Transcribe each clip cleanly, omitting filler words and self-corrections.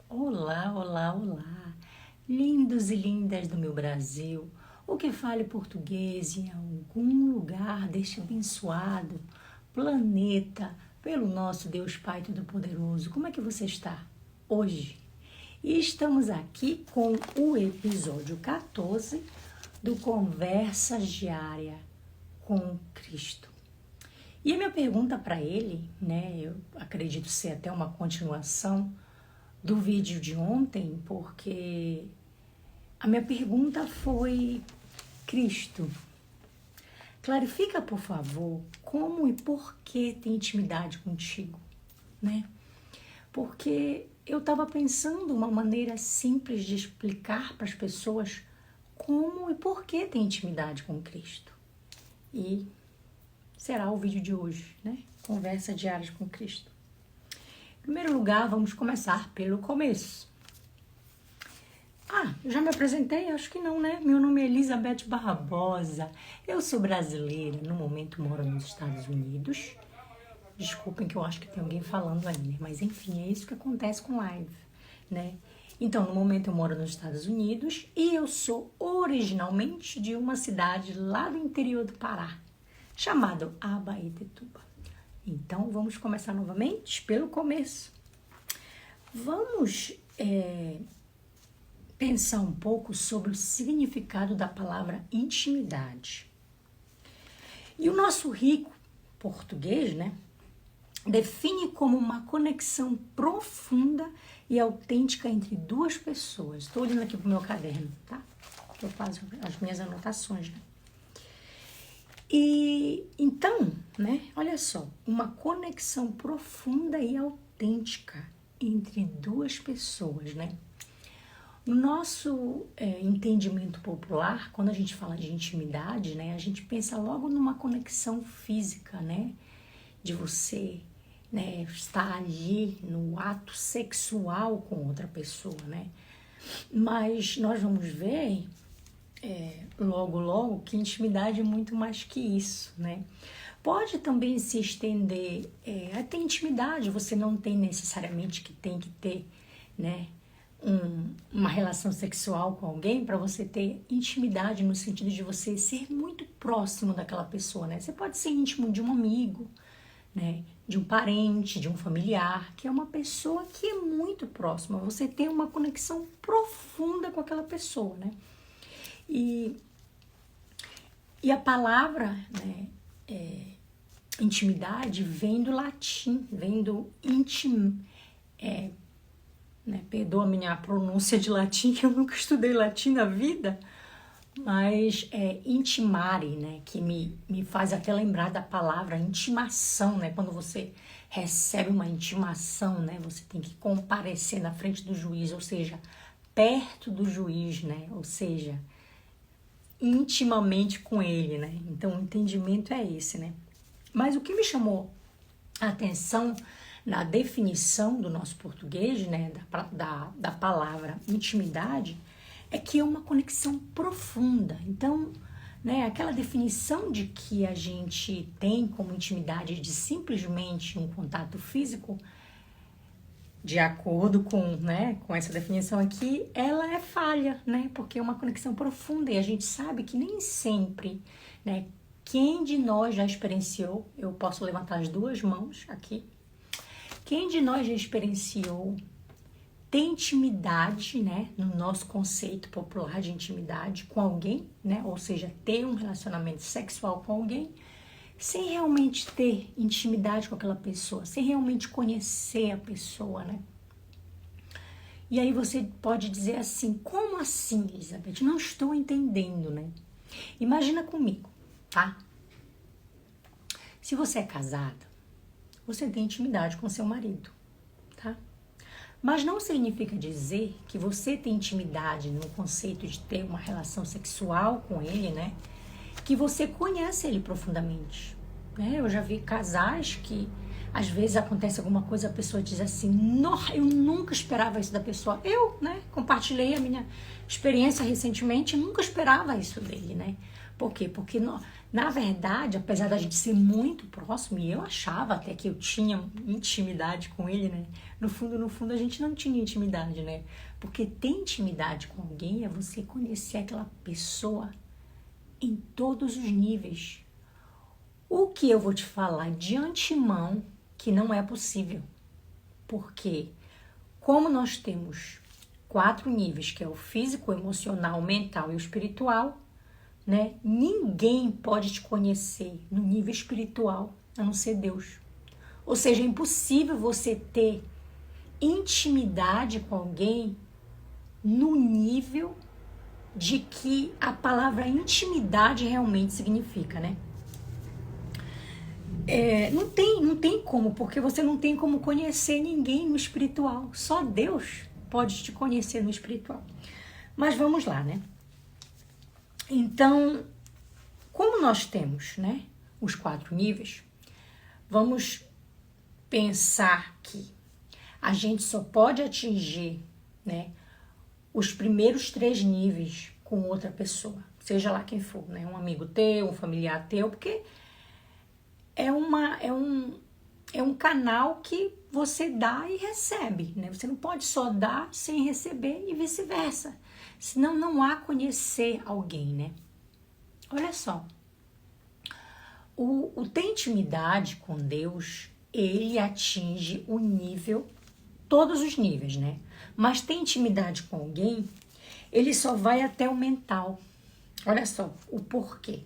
Olá, olá, olá, lindos e lindas do meu Brasil, ou que fale português em algum lugar deste abençoado planeta, pelo nosso Deus Pai Todo-Poderoso. Como é que você está hoje? E estamos aqui com o episódio 14 do Conversa Diária com Cristo. E a minha pergunta para ele, eu acredito ser até uma continuação do vídeo de ontem, porque a minha pergunta foi: Cristo, clarifica, por favor, como e por que tem intimidade contigo, Porque eu estava pensando uma maneira simples de explicar para as pessoas como e por que tem intimidade com Cristo. E será o vídeo de hoje, Conversa diária com Cristo. Em primeiro lugar, vamos começar pelo começo. Eu já me apresentei? Acho que não, Meu nome é Elizabeth Barbosa. Eu sou brasileira, no momento moro nos Estados Unidos. Desculpem que eu acho que tem alguém falando aí, Mas enfim, é isso que acontece com live, Então, no momento eu moro nos Estados Unidos e eu sou originalmente de uma cidade lá do interior do Pará, chamada Abaetetuba. Então, vamos começar novamente pelo começo. Vamos pensar um pouco sobre o significado da palavra intimidade. E o nosso rico português, define como uma conexão profunda e autêntica entre duas pessoas. Estou olhando aqui para o meu caderno, tá? Eu faço as minhas anotações, E então, olha só, uma conexão profunda e autêntica entre duas pessoas, No nosso entendimento popular, quando a gente fala de intimidade, a gente pensa logo numa conexão física, De você, estar ali no ato sexual com outra pessoa, Mas nós vamos ver logo que intimidade é muito mais que isso, Pode também se estender até intimidade, você não tem necessariamente que tem que ter, uma relação sexual com alguém para você ter intimidade no sentido de você ser muito próximo daquela pessoa, Você pode ser íntimo de um amigo, de um parente, de um familiar, que é uma pessoa que é muito próxima, você tem uma conexão profunda com aquela pessoa, E a palavra, intimidade vem do latim, vem do intim, perdoa a minha pronúncia de latim, que eu nunca estudei latim na vida, mas é intimare, que me faz até lembrar da palavra intimação, Quando você recebe uma intimação, Você tem que comparecer na frente do juiz, ou seja, perto do juiz, Ou seja, intimamente com ele, Então, o entendimento é esse, Mas o que me chamou a atenção na definição do nosso português, da palavra intimidade, é que é uma conexão profunda. Então, aquela definição de que a gente tem como intimidade de simplesmente um contato físico, de acordo com essa definição aqui, ela é falha, Porque é uma conexão profunda e a gente sabe que nem sempre, Quem de nós já experienciou, eu posso levantar as duas mãos aqui, quem de nós já experienciou ter intimidade, no nosso conceito popular de intimidade com alguém, Ou seja, ter um relacionamento sexual com alguém, sem realmente ter intimidade com aquela pessoa, sem realmente conhecer a pessoa, E aí você pode dizer assim: como assim, Elizabeth? Não estou entendendo, Imagina comigo, tá? Se você é casada, você tem intimidade com seu marido, tá? Mas não significa dizer que você tem intimidade no conceito de ter uma relação sexual com ele, Que você conhece ele profundamente, Eu já vi casais que às vezes acontece alguma coisa, a pessoa diz assim: eu nunca esperava isso da pessoa. Eu, compartilhei a minha experiência recentemente, nunca esperava isso dele, Por quê? Porque Na verdade, apesar da gente ser muito próximo, e eu achava até que eu tinha intimidade com ele, né? No fundo, a gente não tinha intimidade, né? Porque ter intimidade com alguém é você conhecer aquela pessoa em todos os níveis. O que eu vou te falar de antemão que não é possível. Porque como nós temos 4 níveis, que é o físico, o emocional, o mental e o espiritual, né? Ninguém pode te conhecer no nível espiritual, a não ser Deus. Ou seja, é impossível você ter intimidade com alguém no nível de que a palavra intimidade realmente significa, né? Não tem como, porque você não tem como conhecer ninguém no espiritual. Só Deus pode te conhecer no espiritual. Mas vamos lá, né? Então, como nós temos, né, os 4 níveis, vamos pensar que a gente só pode atingir, né, os primeiros 3 níveis com outra pessoa, seja lá quem for, né, um amigo teu, um familiar teu, porque é um canal que você dá e recebe, né? Você não pode só dar sem receber e vice-versa. Senão não há conhecer alguém, né? Olha só. O ter intimidade com Deus, ele atinge o nível, todos os níveis, né? Mas ter intimidade com alguém, ele só vai até o mental. Olha só o porquê.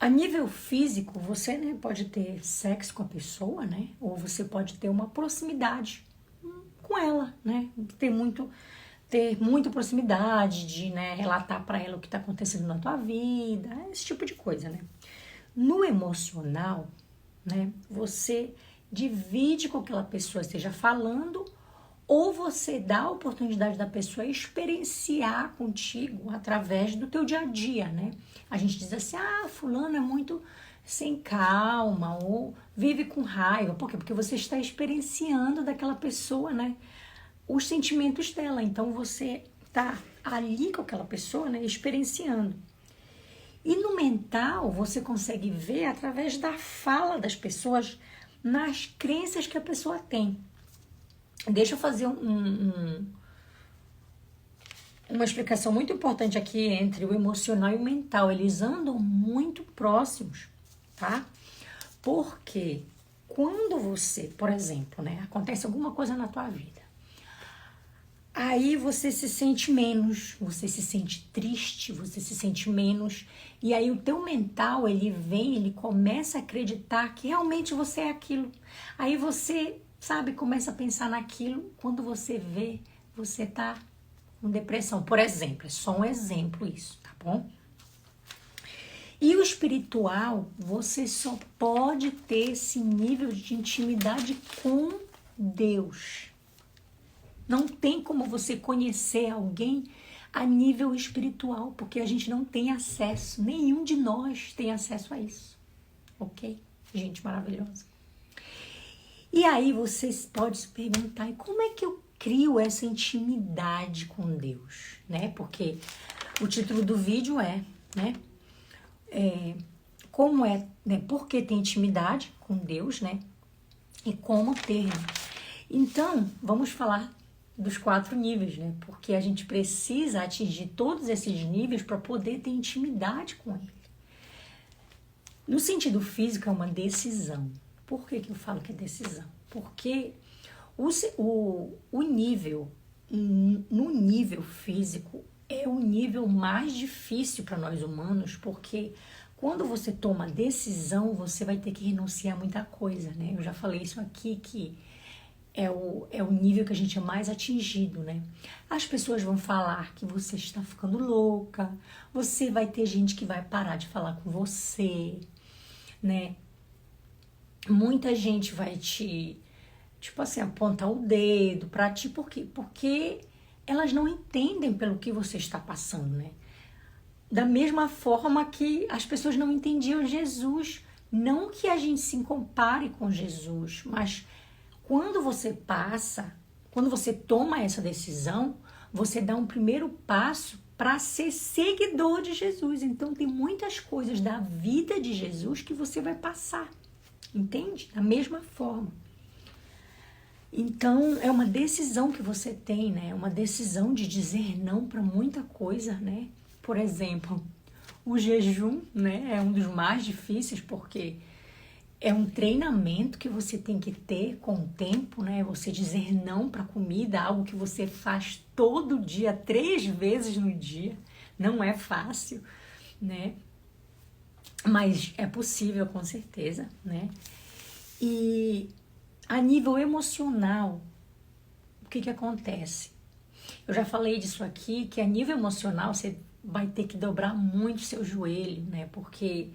A nível físico, você, né, pode ter sexo com a pessoa, né? Ou você pode ter uma proximidade com ela, né? Ter muita proximidade de, né, relatar para ela o que está acontecendo na tua vida, esse tipo de coisa, né? No emocional, né, você divide com aquela pessoa esteja falando ou você dá a oportunidade da pessoa experienciar contigo através do teu dia a dia, né? A gente diz assim, fulano é muito sem calma ou vive com raiva. Por quê? Porque você está experienciando daquela pessoa, né, os sentimentos dela. Então, você tá ali com aquela pessoa, né, experienciando. E no mental, você consegue ver através da fala das pessoas nas crenças que a pessoa tem. Deixa eu fazer uma explicação muito importante aqui entre o emocional e o mental. Eles andam muito próximos, tá? Porque quando você, por exemplo, né, acontece alguma coisa na tua vida, aí você se sente menos, você se sente triste, você se sente menos, e aí o teu mental, ele começa a acreditar que realmente você é aquilo. Aí você, sabe, começa a pensar naquilo, quando você vê, você tá com depressão. Por exemplo, é só um exemplo isso, tá bom? E o espiritual, você só pode ter esse nível de intimidade com Deus. Não tem como você conhecer alguém a nível espiritual, porque a gente não tem acesso, nenhum de nós tem acesso a isso, ok? Gente maravilhosa. E aí você pode se perguntar, e como é que eu crio essa intimidade com Deus, né? Porque o título do vídeo é, né? Como é, né? Por que ter intimidade com Deus, né? E como ter, né? Então, vamos falar dos 4 níveis, né? Porque a gente precisa atingir todos esses níveis para poder ter intimidade com Ele. No sentido físico, é uma decisão. Por que eu falo que é decisão? Porque o nível, no nível físico, é o nível mais difícil para nós humanos, porque quando você toma decisão, você vai ter que renunciar a muita coisa, né? Eu já falei isso aqui, que é o nível que a gente é mais atingido, né? As pessoas vão falar que você está ficando louca, você vai ter gente que vai parar de falar com você, né? Muita gente vai te, tipo assim, apontar o dedo pra ti, por quê? Porque elas não entendem pelo que você está passando, né? Da mesma forma que as pessoas não entendiam Jesus. Não que a gente se compare com Jesus, mas quando você toma essa decisão, você dá um primeiro passo para ser seguidor de Jesus. Então, tem muitas coisas da vida de Jesus que você vai passar, entende? Da mesma forma. Então, é uma decisão que você tem, né? Uma decisão de dizer não para muita coisa, né? Por exemplo, o jejum, né? É um dos mais difíceis porque é um treinamento que você tem que ter com o tempo, né? Você dizer não para comida, algo que você faz todo dia, 3 vezes no dia. Não é fácil, né? Mas é possível, com certeza, né? E a nível emocional, o que acontece? Eu já falei disso aqui, que a nível emocional você vai ter que dobrar muito seu joelho, né? Porque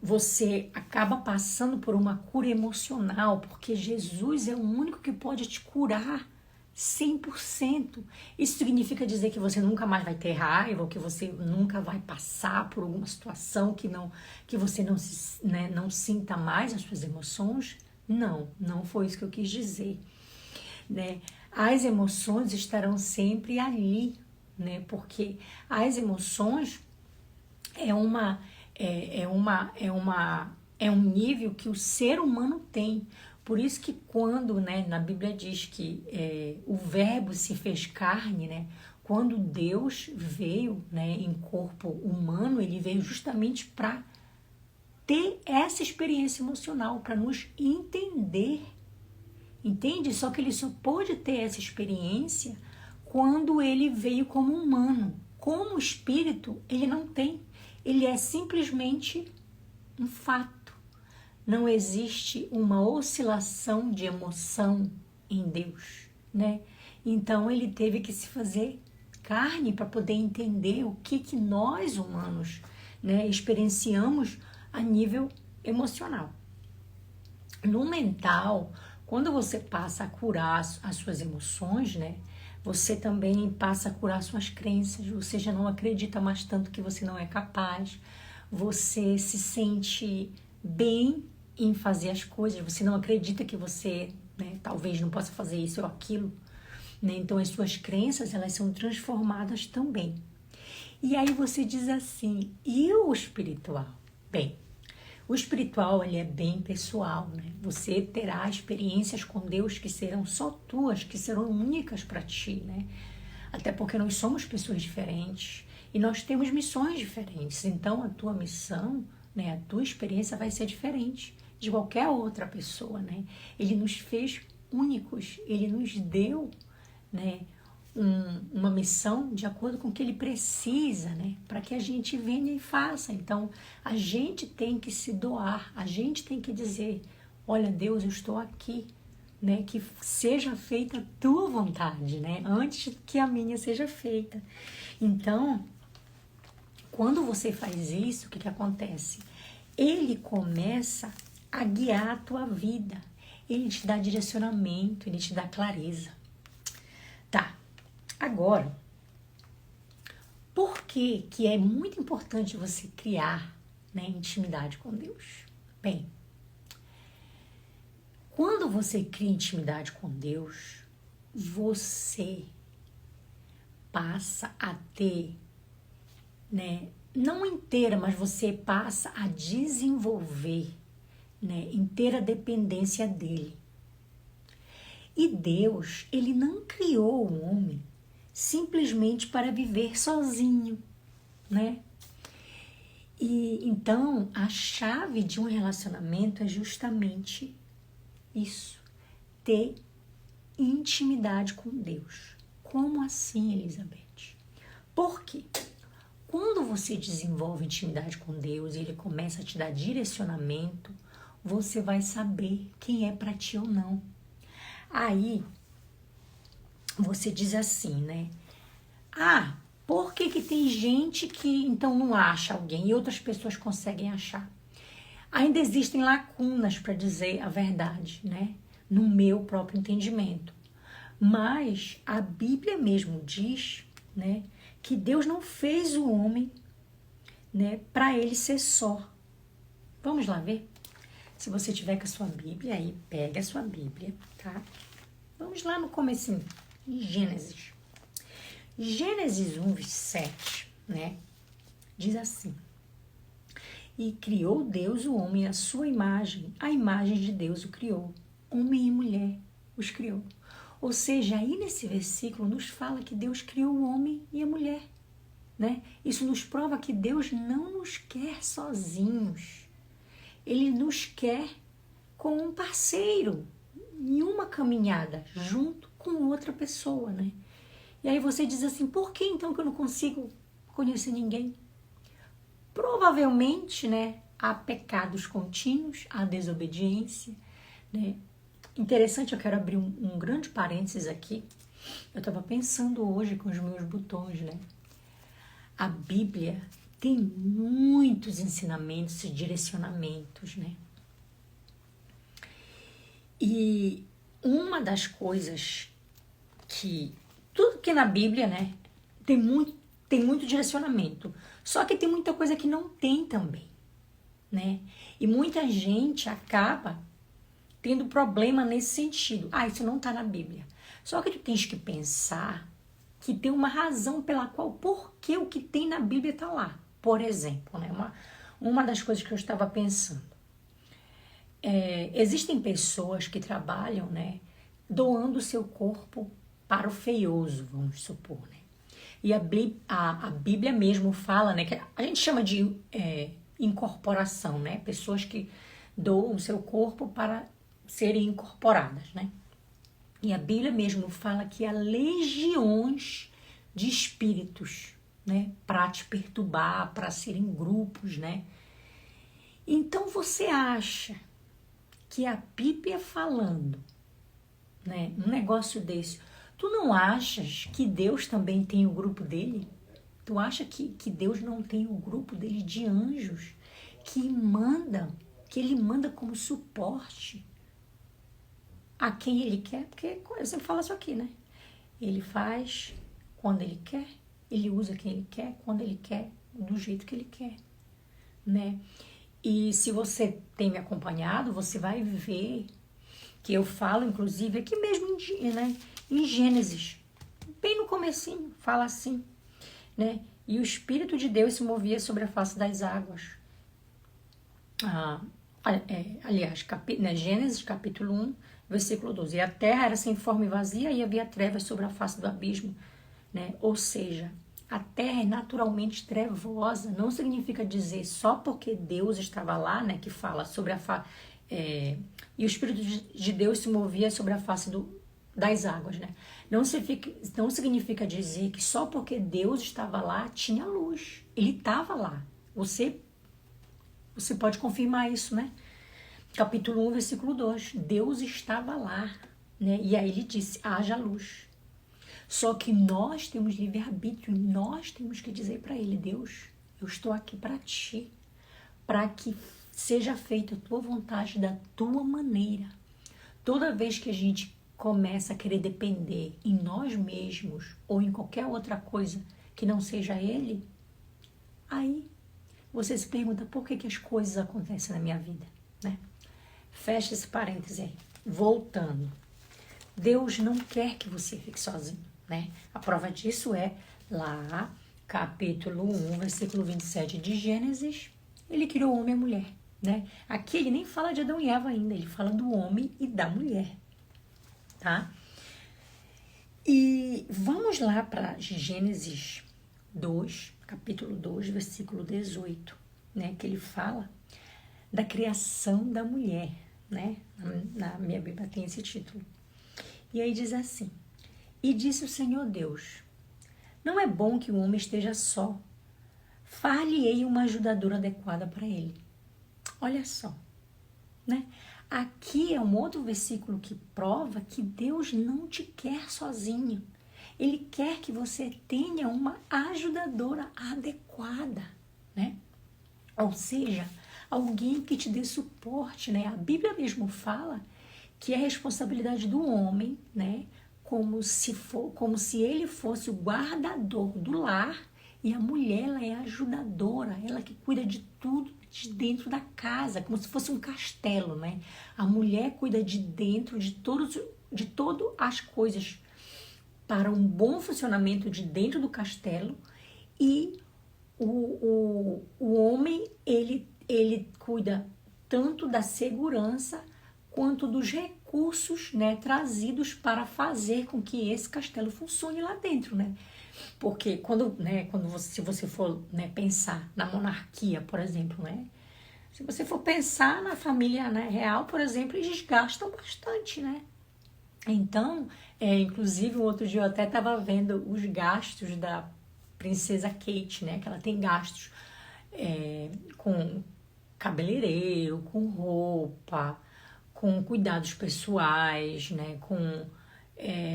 você acaba passando por uma cura emocional, porque Jesus é o único que pode te curar 100%. Isso significa dizer que você nunca mais vai ter raiva, ou que você nunca vai passar por alguma situação que você não sinta mais as suas emoções? Não foi isso que eu quis dizer, né? As emoções estarão sempre ali, né? Porque as emoções é um nível que o ser humano tem. Por isso que quando, né, na Bíblia diz que o verbo se fez carne, né, quando Deus veio, né, em corpo humano, ele veio justamente para ter essa experiência emocional, para nos entender, entende? Só que ele só pôde ter essa experiência quando ele veio como humano. Como espírito, ele não tem. Ele é simplesmente um fato. Não existe uma oscilação de emoção em Deus, né? Então ele teve que se fazer carne para poder entender o que nós humanos, né, experienciamos a nível emocional. No mental, quando você passa a curar as suas emoções, né, você também passa a curar suas crenças, você já não acredita mais tanto que você não é capaz, você se sente bem em fazer as coisas, você não acredita que você, né, talvez não possa fazer isso ou aquilo, né? Então as suas crenças, elas são transformadas também. E aí você diz assim, e o espiritual? Bem, o espiritual, ele é bem pessoal, né? Você terá experiências com Deus que serão só tuas, que serão únicas para ti, né? Até porque nós somos pessoas diferentes e nós temos missões diferentes. Então, a tua missão, né, a tua experiência vai ser diferente de qualquer outra pessoa, né? Ele nos fez únicos, ele nos deu, né, uma missão de acordo com o que ele precisa, né? Para que a gente venha e faça. Então, a gente tem que se doar, a gente tem que dizer, olha, Deus, eu estou aqui, né? Que seja feita a tua vontade, né? Antes que a minha seja feita. Então, quando você faz isso, o que acontece? Ele começa a guiar a tua vida. Ele te dá direcionamento, ele te dá clareza. Tá. Agora, por que é muito importante você criar, né, intimidade com Deus? Bem, quando você cria intimidade com Deus, você passa a ter, né, não inteira, mas você passa a desenvolver, né, inteira dependência dele. E Deus, ele não criou o homem simplesmente para viver sozinho, né? E então a chave de um relacionamento é justamente isso, ter intimidade com Deus. Como assim, Elizabeth? Porque quando você desenvolve intimidade com Deus e ele começa a te dar direcionamento, você vai saber quem é para ti ou não. Aí você diz assim, né? Ah, por que tem gente que então não acha alguém e outras pessoas conseguem achar? Ainda existem lacunas para dizer a verdade, né? No meu próprio entendimento. Mas a Bíblia mesmo diz, né, que Deus não fez o homem, né, para ele ser só. Vamos lá ver? Se você tiver com a sua Bíblia, aí pega a sua Bíblia, tá? Vamos lá no comecinho, em Gênesis. Gênesis 1:7, né? Diz assim: e criou Deus o homem à sua imagem, a imagem de Deus o criou, homem e mulher os criou. Ou seja, aí nesse versículo nos fala que Deus criou o homem e a mulher, né? Isso nos prova que Deus não nos quer sozinhos. Ele nos quer com um parceiro, em uma caminhada, junto com outra pessoa, né? E aí você diz assim, por que então que eu não consigo conhecer ninguém? Provavelmente, né, há pecados contínuos, há desobediência, né? Interessante, eu quero abrir um grande parênteses aqui. Eu estava pensando hoje com os meus botões, né? A Bíblia tem muitos ensinamentos e direcionamentos, né? E uma das coisas que... Tudo que na Bíblia, né, tem muito direcionamento. Só que tem muita coisa que não tem também, né? E muita gente acaba tendo problema nesse sentido. Ah, isso não está na Bíblia. Só que tu tens que pensar que tem uma razão pela qual, porque o que tem na Bíblia está lá. Por exemplo, né, uma das coisas que eu estava pensando. Existem pessoas que trabalham, né, doando o seu corpo para o feioso, vamos supor, né? E a Bíblia mesmo fala, né, que a gente chama de incorporação, né? Pessoas que doam o seu corpo para serem incorporadas, né? E a Bíblia mesmo fala que há legiões de espíritos, né, para te perturbar, para serem grupos, né? Então você acha que a Bíblia falando, né, um negócio desse, tu não achas que Deus também tem o grupo dele? Tu acha que Deus não tem o grupo dele de anjos que ele manda como suporte a quem ele quer? Porque eu sempre falo isso aqui, né? Ele faz quando ele quer, ele usa quem ele quer, quando ele quer, do jeito que ele quer, né? E se você tem me acompanhado, você vai ver que eu falo, inclusive, aqui mesmo em Gênesis, bem no comecinho, fala assim, né? E o Espírito de Deus se movia sobre a face das águas. Aliás, Gênesis capítulo 1, versículo 12. E a terra era sem forma e vazia e havia trevas sobre a face do abismo, né? Ou seja, a terra é naturalmente trevosa. Não significa dizer só porque Deus estava lá, né? Que fala sobre e o Espírito de Deus se movia sobre a face das águas, né? Não significa dizer que só porque Deus estava lá tinha luz. Ele estava lá. Você pode confirmar isso, né? Capítulo 1, versículo 2. Deus estava lá, né? E aí ele disse, haja luz. Só que nós temos livre-arbítrio e nós temos que dizer para ele, Deus, eu estou aqui para ti, para que seja feita a tua vontade da tua maneira. Toda vez que a gente começa a querer depender em nós mesmos ou em qualquer outra coisa que não seja ele, aí você se pergunta por que as coisas acontecem na minha vida, né? Fecha esse parêntese aí. Voltando. Deus não quer que você fique sozinho, né? A prova disso é lá, capítulo 1, versículo 27 de Gênesis. Ele criou o homem e a mulher, né? Aqui ele nem fala de Adão e Eva ainda, ele fala do homem e da mulher, tá? E vamos lá para Gênesis 2, capítulo 2, versículo 18, né? Que ele fala da criação da mulher, né? Na minha Bíblia tem esse título. E aí diz assim, e disse o Senhor Deus, não é bom que o homem esteja só, far-lhe-ei uma ajudadora adequada para ele. Olha só, né? Aqui é um outro versículo que prova que Deus não te quer sozinho. Ele quer que você tenha uma ajudadora adequada, né? Ou seja, alguém que te dê suporte, né? A Bíblia mesmo fala que é responsabilidade do homem, né? Como se ele fosse o guardador do lar e a mulher, ela é a ajudadora, ela que cuida de tudo de dentro da casa, como se fosse um castelo, né? A mulher cuida de dentro de todas as coisas para um bom funcionamento de dentro do castelo, e o homem, ele cuida tanto da segurança quanto dos recursos, né, trazidos para fazer com que esse castelo funcione lá dentro, né? Porque se você for, né, pensar na monarquia, por exemplo, né? Se você for pensar na família, né, real, por exemplo, eles gastam bastante, né? Então, inclusive, um outro dia eu até estava vendo os gastos da princesa Kate, né? Que ela tem gastos com cabeleireiro, com roupa, com cuidados pessoais, né? Com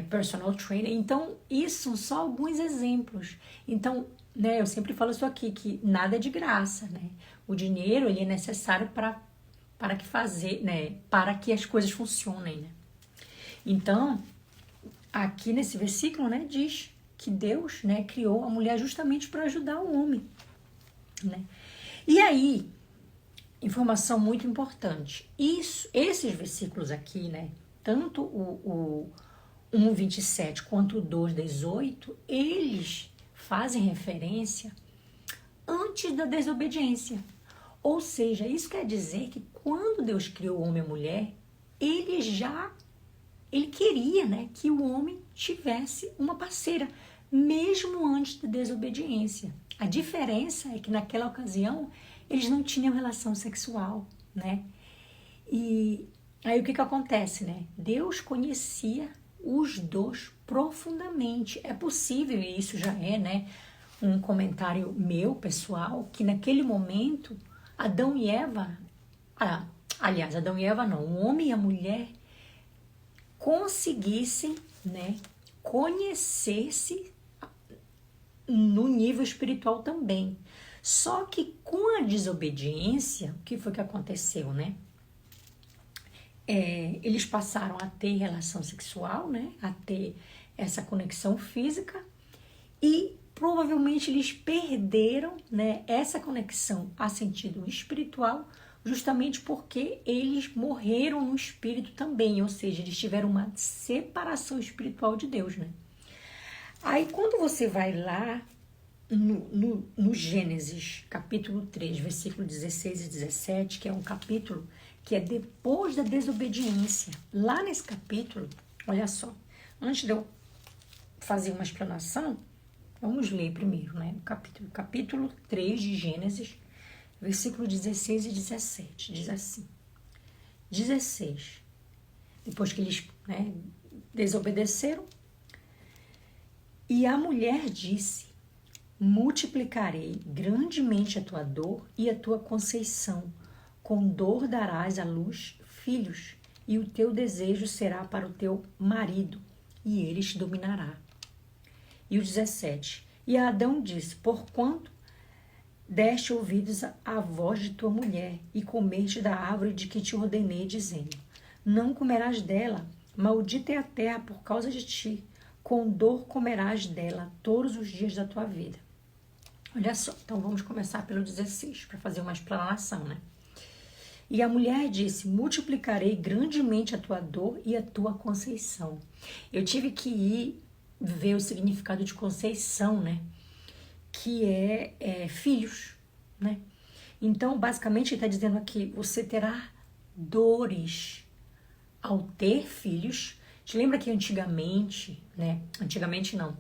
personal trainer. Então, isso são só alguns exemplos. Então, né, eu sempre falo isso aqui, que nada é de graça, né? O dinheiro, ele é necessário para que as coisas funcionem, né? Então, aqui nesse versículo, né, diz que Deus, né, criou a mulher justamente para ajudar o homem, né? E aí, informação muito importante. Esses versículos aqui, né, tanto o 1:27 quanto o 2:18, eles fazem referência antes da desobediência. Ou seja, isso quer dizer que quando Deus criou o homem e a mulher, ele queria, né, que o homem tivesse uma parceira, mesmo antes da desobediência. A diferença é que naquela ocasião eles não tinham relação sexual, né? E aí o que acontece, né? Deus conhecia os dois profundamente. É possível, e isso já é, né, um comentário meu, pessoal, que naquele momento Adão e Eva, Adão e Eva não, o homem e a mulher conseguissem, né, conhecer-se no nível espiritual também. Só que com a desobediência, o que foi que aconteceu, né? Eles passaram a ter relação sexual, né? A ter essa conexão física, e provavelmente eles perderam, né, essa conexão a sentido espiritual, justamente porque eles morreram no espírito também, ou seja, eles tiveram uma separação espiritual de Deus, né? Aí quando você vai lá no Gênesis, capítulo 3, versículo 16 e 17, que é um capítulo que é depois da desobediência. Lá nesse capítulo, olha só, antes de eu fazer uma explanação, vamos ler primeiro, né? Capítulo 3 de Gênesis, versículo 16 e 17, diz assim: 16, depois que eles, né, desobedeceram, e a mulher disse: multiplicarei grandemente a tua dor e a tua conceição, com dor darás à luz filhos, e o teu desejo será para o teu marido, e ele te dominará. E o 17, e Adão disse: porquanto deste ouvidos à voz de tua mulher, e comeste da árvore de que te ordenei, dizendo: não comerás dela, maldita é a terra por causa de ti, com dor comerás dela todos os dias da tua vida. Olha só, então vamos começar pelo 16, para fazer uma explanação, né? E a mulher disse: multiplicarei grandemente a tua dor e a tua conceição. Eu tive que ir ver o significado de conceição, né? Que é filhos, né? Então, basicamente, ele está dizendo aqui: você terá dores ao ter filhos. Te lembra que antigamente, né? Antigamente não.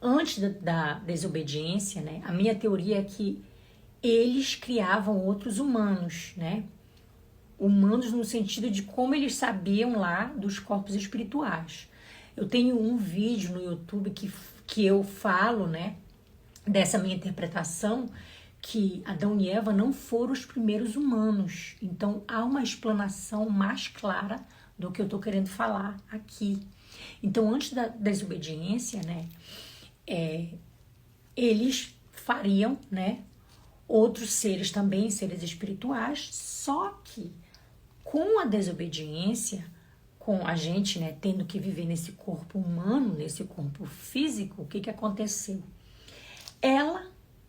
Antes da desobediência, né? A minha teoria é que eles criavam outros humanos, né? Humanos no sentido de como eles sabiam lá dos corpos espirituais. Eu tenho um vídeo no YouTube que eu falo, né, dessa minha interpretação, que Adão e Eva não foram os primeiros humanos. Então, há uma explanação mais clara do que eu estou querendo falar aqui. Então, antes da desobediência, né, eles fariam, né, outros seres também, seres espirituais, só que com a desobediência, com a gente, né, tendo que viver nesse corpo humano, nesse corpo físico, o que aconteceu? Ela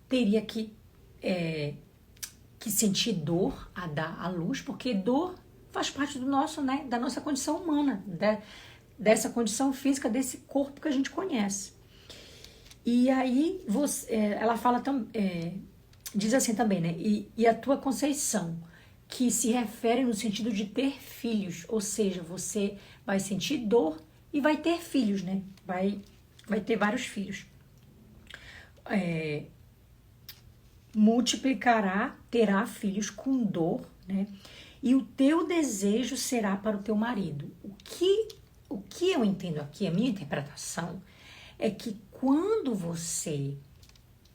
teria que sentir dor a dar à luz, porque dor faz parte do nosso, né, da nossa condição humana, dessa condição física, desse corpo que a gente conhece. E aí ela fala diz assim também, né? E a tua conceição, que se refere no sentido de ter filhos, ou seja, você vai sentir dor e vai ter filhos, né? Vai ter vários filhos. Multiplicará, terá filhos com dor, né? E o teu desejo será para o teu marido. O que eu entendo aqui, a minha interpretação, é que quando você,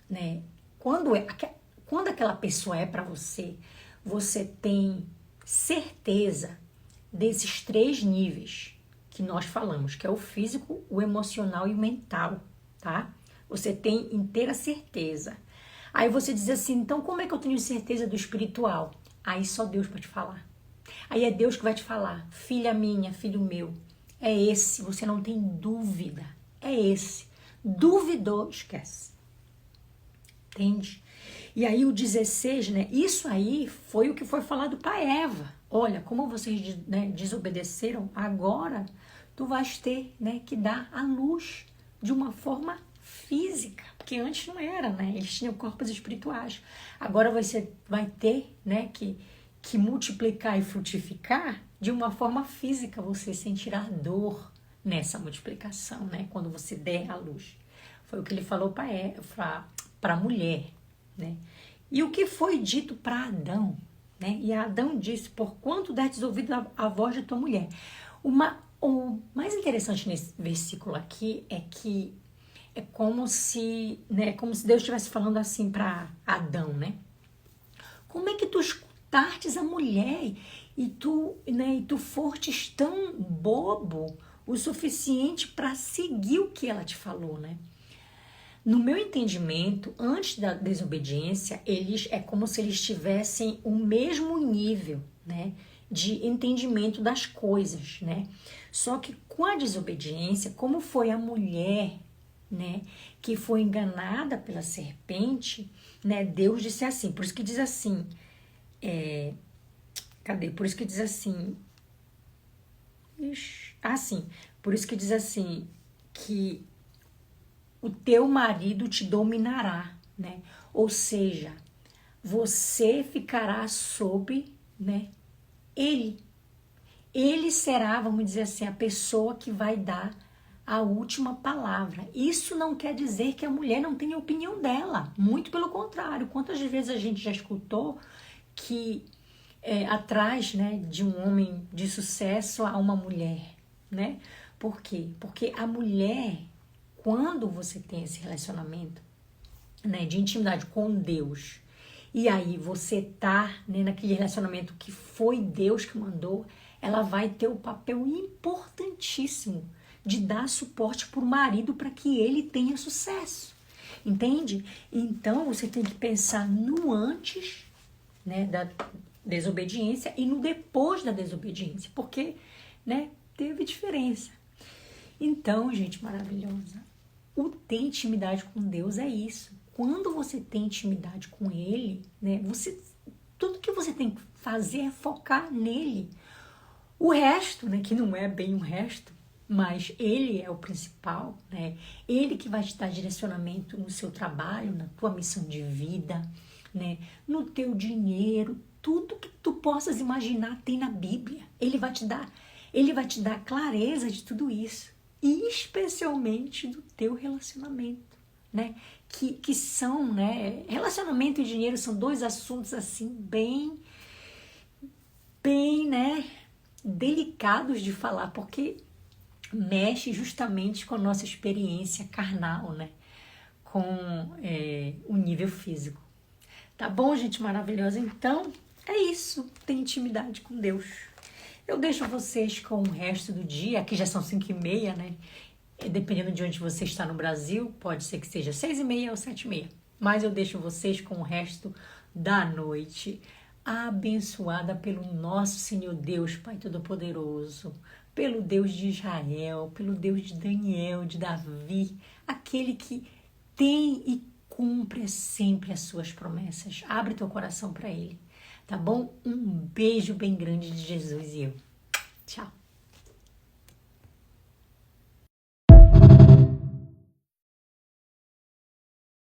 né? Quando aquela pessoa é para você, você tem certeza desses 3 níveis que nós falamos, que é o físico, o emocional e o mental, tá? Você tem inteira certeza. Aí você diz assim, então como é que eu tenho certeza do espiritual? Aí só Deus pode falar. Aí é Deus que vai te falar, filha minha, filho meu, é esse, você não tem dúvida, é esse. Duvidou, esquece. Entende? E aí o 16, né? Isso aí foi o que foi falado para Eva. Olha, como vocês, né, desobedeceram, agora tu vais ter, né, que dar a luz de uma forma física, porque antes não era, né? Eles tinham corpos espirituais. Agora você vai ter, né, que multiplicar e frutificar de uma forma física. Você sentirá dor nessa multiplicação, né? Quando você der a luz. Foi o que ele falou para a mulher, né? E o que foi dito para Adão, né? E Adão disse, porquanto destes ouvido a voz de tua mulher. O mais interessante nesse versículo aqui é que é como se, né, como se Deus estivesse falando assim para Adão, né? Como é que tu escutastes a mulher e tu fortes tão bobo o suficiente para seguir o que ela te falou, né? No meu entendimento, antes da desobediência, é como se eles tivessem o mesmo nível, né, de entendimento das coisas, né? Só que com a desobediência, como foi a mulher, né, que foi enganada pela serpente, né? Deus disse assim, por isso que diz assim, Por isso que diz assim, por isso que diz assim, que o teu marido te dominará, né? Ou seja, você ficará sob, né, ele. Ele será, vamos dizer assim, a pessoa que vai dar a última palavra. Isso não quer dizer que a mulher não tenha opinião dela. Muito pelo contrário. Quantas vezes a gente já escutou que atrás, né, de um homem de sucesso há uma mulher, né? Por quê? Porque a mulher, quando você tem esse relacionamento, né, de intimidade com Deus, e aí você tá, né, naquele relacionamento que foi Deus que mandou, ela vai ter o papel importantíssimo de dar suporte para o marido para que ele tenha sucesso. Entende? Então você tem que pensar no antes, né, da desobediência e no depois da desobediência, porque, né, teve diferença. Então, gente maravilhosa, o ter intimidade com Deus é isso. Quando você tem intimidade com Ele, né, tudo que você tem que fazer é focar nele. O resto, né, que não é bem o resto, mas Ele é o principal, né? Ele que vai te dar direcionamento no seu trabalho, na tua missão de vida, né? No teu dinheiro, tudo que tu possas imaginar tem na Bíblia. Ele vai te dar clareza de tudo isso, e especialmente do teu relacionamento, né? Que são, né? Relacionamento e dinheiro são 2 assuntos assim bem, né, delicados de falar, porque mexe justamente com a nossa experiência carnal, né? Com o nível físico. Tá bom, gente maravilhosa? Então, é isso. Tem intimidade com Deus. Eu deixo vocês com o resto do dia. Aqui já são 5h30, né? Dependendo de onde você está no Brasil, pode ser que seja 6h30 ou 7h30. Mas eu deixo vocês com o resto da noite, abençoada pelo nosso Senhor Deus, Pai Todo-Poderoso, pelo Deus de Israel, pelo Deus de Daniel, de Davi, aquele que tem e cumpre sempre as suas promessas. Abre teu coração para Ele, tá bom? Um beijo bem grande de Jesus e eu. Tchau.